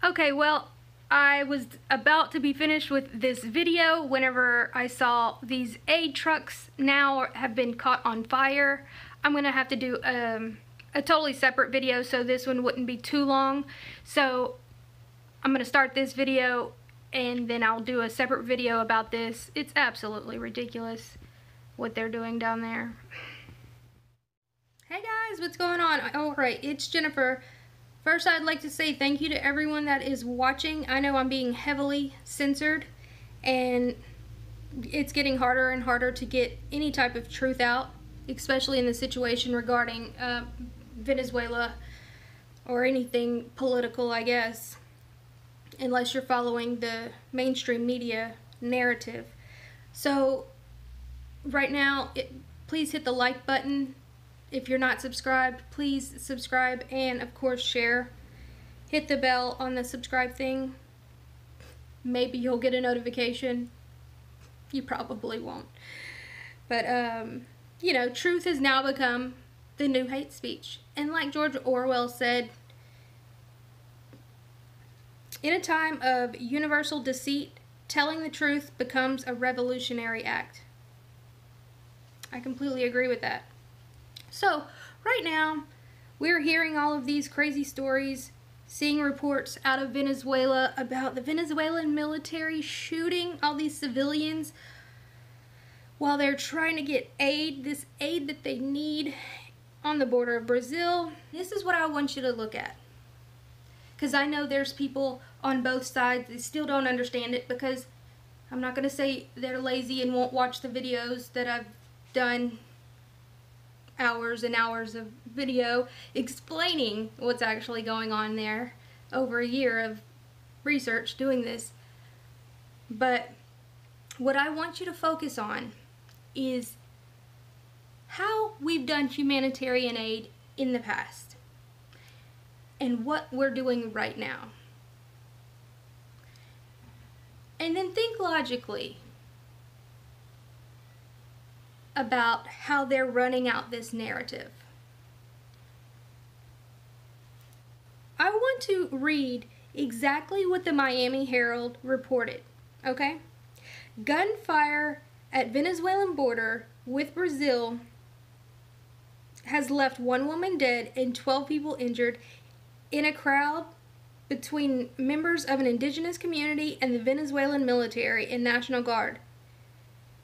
Okay, well, I was about to be finished with this video whenever I saw these aid trucks now have been caught on fire. I'm going to have to do a totally separate video, so this one wouldn't be too long. So I'm going to start this video and then I'll do a separate video about this. It's absolutely ridiculous what they're doing down there. Hey guys, what's going on? Alright, it's Jennifer. First, I'd like to say thank you to everyone that is watching. I know I'm being heavily censored, and it's getting harder and harder to get any type of truth out, especially in the situation regarding Venezuela or anything political, I guess, unless you're following the mainstream media narrative. So, right now, please hit the like button. If you're not subscribed, please subscribe, and of course share. Hit the bell on the subscribe thing. Maybe you'll get a notification. You probably won't. But, you know, truth has now become the new hate speech. And like George Orwell said, in a time of universal deceit, telling the truth becomes a revolutionary act. I completely agree with that. So, right now, we're hearing all of these crazy stories, seeing reports out of Venezuela about the Venezuelan military shooting all these civilians while they're trying to get aid, this aid that they need on the border of Brazil. This is what I want you to look at, because I know there's people on both sides that still don't understand it, because I'm not going to say they're lazy and won't watch the videos that I've done hours and hours of video explaining what's actually going on there. Over a year of research doing this. But what I want you to focus on is how we've done humanitarian aid in the past and what we're doing right now. And then think logically about how they're running out this narrative. I want to read exactly what the Miami Herald reported, okay? Gunfire at Venezuelan border with Brazil has left 1 woman dead and 12 people injured in a crowd between members of an indigenous community and the Venezuelan military and National Guard.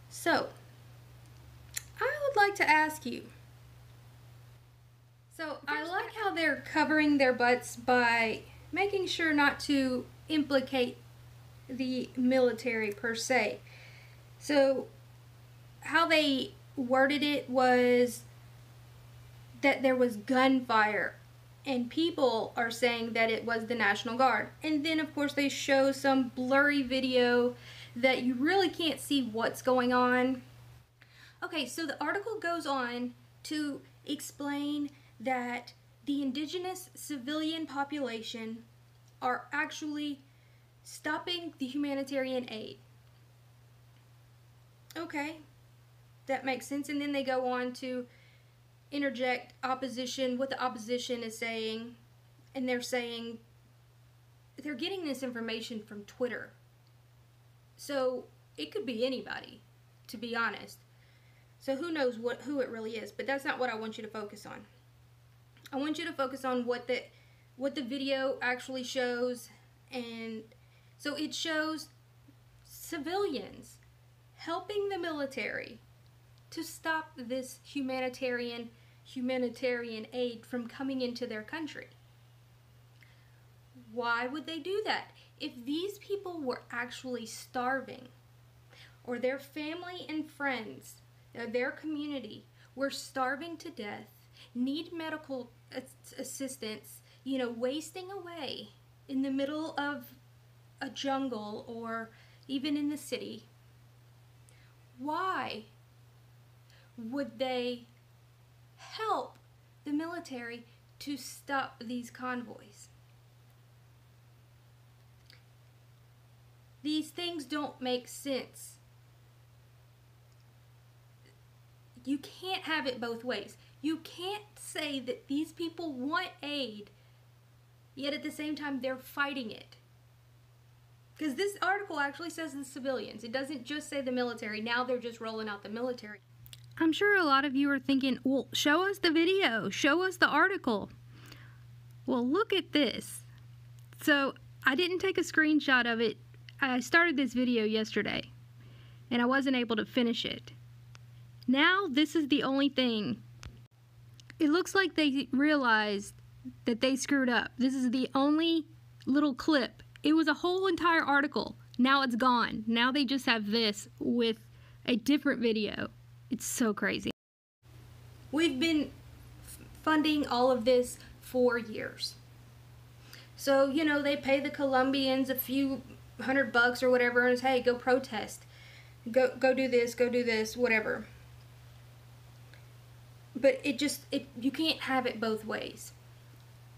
So, I would like to ask you, so I like how they're covering their butts by making sure not to implicate the military per se. So how they worded it was that there was gunfire, and people are saying that it was the National Guard. And then of course they show some blurry video that you really can't see what's going on. Okay, so the article goes on to explain that the indigenous civilian population are actually stopping the humanitarian aid. Okay, that makes sense. And then they go on to interject opposition, what the opposition is saying, and they're saying they're getting this information from Twitter. So it could be anybody, to be honest. So who knows who it really is, but that's not what I want you to focus on. I want you to focus on what the video actually shows. And so it shows civilians helping the military to stop this humanitarian aid from coming into their country. Why would they do that? If these people were actually starving, or their family and friends, their community were starving to death, need medical assistance, you know, wasting away in the middle of a jungle or even in the city, why would they help the military to stop these convoys? These things don't make sense. You can't have it both ways. You can't say that these people want aid yet at the same time they're fighting it. Because this article actually says the civilians. It doesn't just say the military. Now they're just rolling out the military. I'm sure a lot of you are thinking, well, show us the video. Show us the article. Well, look at this. So I didn't take a screenshot of it. I started this video yesterday, and I wasn't able to finish it. Now this is the only thing. It looks like they realized that they screwed up. This is the only little clip. It was a whole entire article. Now it's gone. Now they just have this with a different video. It's so crazy. We've been funding all of this for years. So, you know, they pay the Colombians a few $100 or whatever and say, hey, go protest. Go do this, whatever. But you can't have it both ways.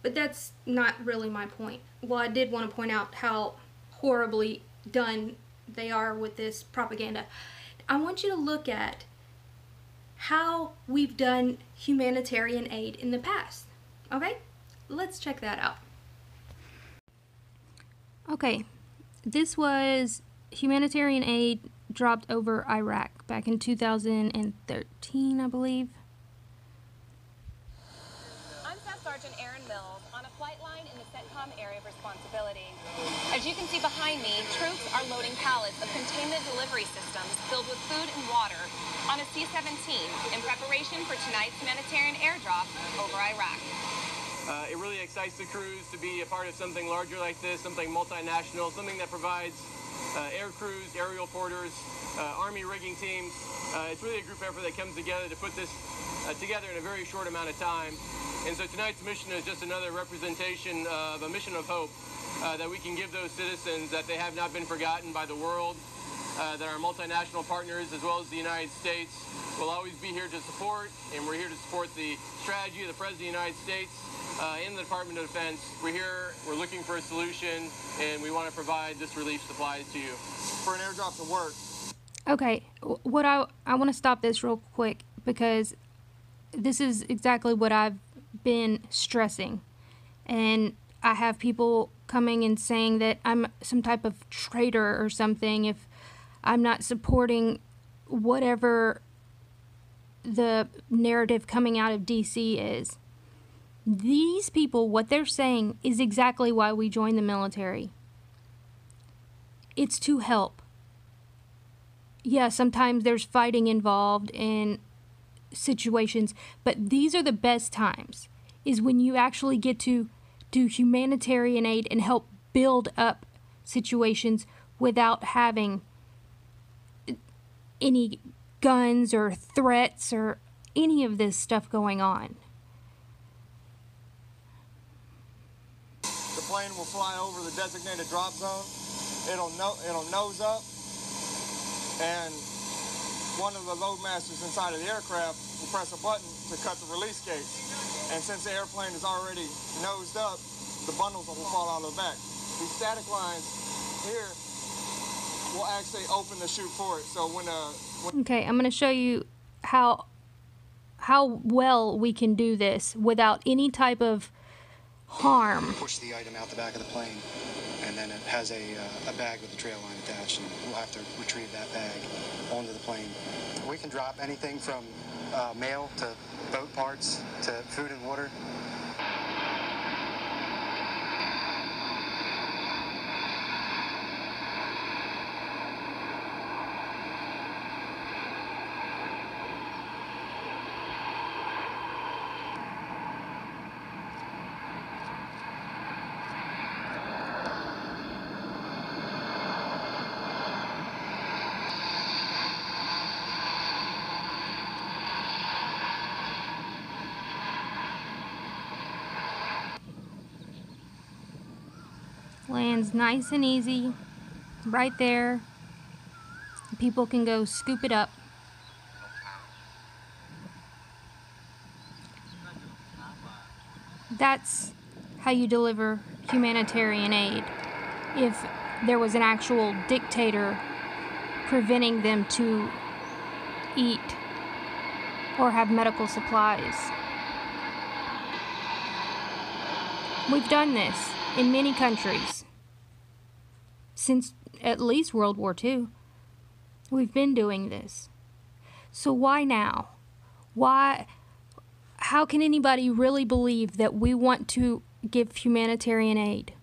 But that's not really my point. Well, I did want to point out how horribly done they are with this propaganda. I want you to look at how we've done humanitarian aid in the past. Okay? Let's check that out. Okay, this was humanitarian aid dropped over Iraq back in 2013, I believe. Sergeant Aaron Mills on a flight line in the CENTCOM area of responsibility. As you can see behind me, troops are loading pallets of containment delivery systems filled with food and water on a C-17 in preparation for tonight's humanitarian airdrop over Iraq. It really excites the crews to be a part of something larger like this, something multinational, something that provides air crews, aerial porters, Army rigging teams. It's really a group effort that comes together to put this together in a very short amount of time. And so tonight's mission is just another representation of a mission of hope that we can give those citizens, that they have not been forgotten by the world, that our multinational partners as well as the United States will always be here to support, and we're here to support the strategy of the President of the United States and the Department of Defense. We're here, we're looking for a solution, and we want to provide this relief supply to you. For an airdrop to work. Okay, what I want to stop this real quick, because this is exactly what I've been stressing, and I have people coming and saying that I'm some type of traitor or something if I'm not supporting whatever the narrative coming out of DC is. These people, what they're saying is exactly why we joined the military. It's to help. Yeah, sometimes there's fighting involved in situations, but these are the best times, is when you actually get to do humanitarian aid and help build up situations without having any guns or threats or any of this stuff going on. The plane will fly over the designated drop zone. It'll nose up, and one of the loadmasters inside of the aircraft will press a button to cut the release gate. And since the airplane is already nosed up, the bundles will fall out of the back. These static lines here will actually open the chute for it. So when okay, I'm going to show you how well we can do this without any type of harm. Push the item out the back of the plane, and then it has a bag with a trail line attached, and we'll have to retrieve that bag onto the plane. We can drop anything from mail to boat parts to food and water. Lands nice and easy right there. People can go scoop it up. That's how you deliver humanitarian aid. If there was an actual dictator preventing them to eat or have medical supplies. We've done this in many countries. Since at least World War II. We've been doing this. So why now? Why? How can anybody really believe that we want to give humanitarian aid?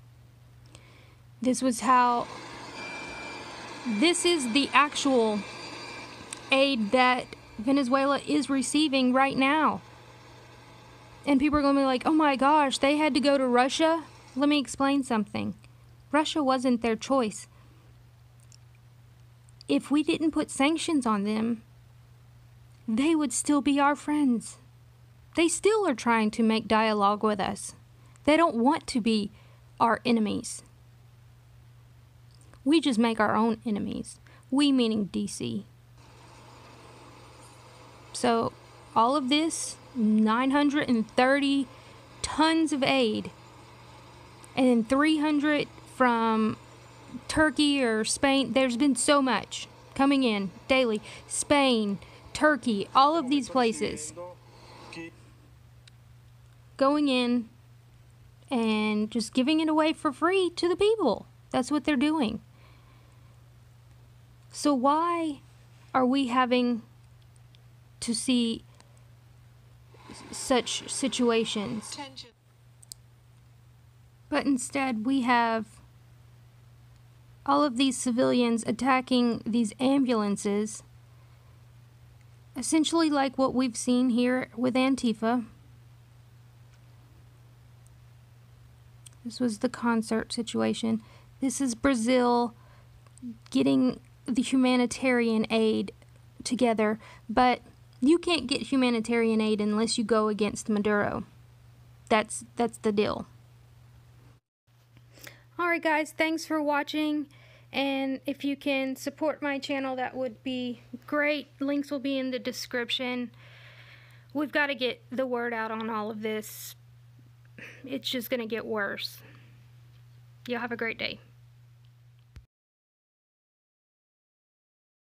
This is the actual aid that Venezuela is receiving right now. And people are going to be like, oh my gosh, they had to go to Russia? Let me explain something. Russia wasn't their choice. If we didn't put sanctions on them, they would still be our friends. They still are trying to make dialogue with us. They don't want to be our enemies. We just make our own enemies. We meaning DC. So, all of this, 930 tons of aid, and then 300 from Turkey or Spain. There's been so much coming in daily. Spain, Turkey, all of these places going in and just giving it away for free to the people. That's what they're doing. So why are we having to see such situations? But instead we have all of these civilians attacking these ambulances, essentially like what we've seen here with Antifa. This was the concert situation. This is Brazil getting the humanitarian aid together, but you can't get humanitarian aid unless you go against Maduro. That's the deal. Alright guys, thanks for watching, and if you can support my channel, that would be great. Links will be in the description. We've got to get the word out on all of this. It's just going to get worse. Y'all have a great day.